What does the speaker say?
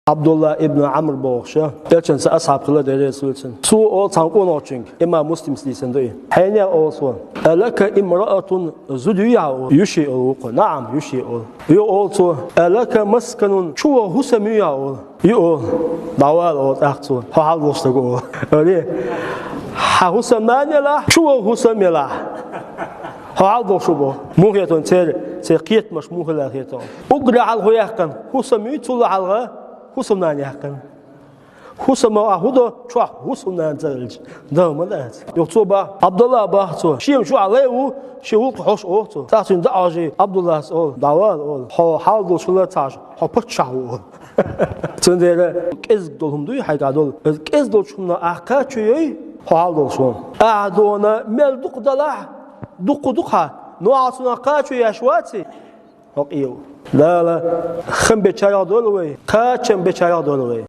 Abdullah ibn Amr boğuşa. Delçin sa ashab kıla dere sülsün. Su ol çanqon oçun. İmam Muslim slisin de. Hayne olsun. Alaka imra'atun zudiya'u yushi'u. Naam yushi'u. Yo olsun. Alaka maskanun çuva husamiya'u. Yo dawal ol aqsu. Hal boştuğu. Öyle. Ha husamanyala çuva husamiyala. Hal boşubu. Muhiyatun سيقيت مش مو هلا هيتون أقرأ على الغياقن هوسمي تطلع على هوسمنا ياقن هوسما هودا شو هوسمنا زلج ده ما ده يكتبه عبد الله بحثه شيء شو عليه شو حوش أوته تاسين ده أجي عبد الله سؤال دعوة هو حاول شو لا تعش هو بتشعو تندره كيز دولهم دوي حاجة دول كيز دول شو نا أحكي شيء حاول شو أعدونا مل دق دلا دقها نوعنا قاتشو يشواتي حقيقي لا خم بچايا دولوي قاتشم بچايا دولوي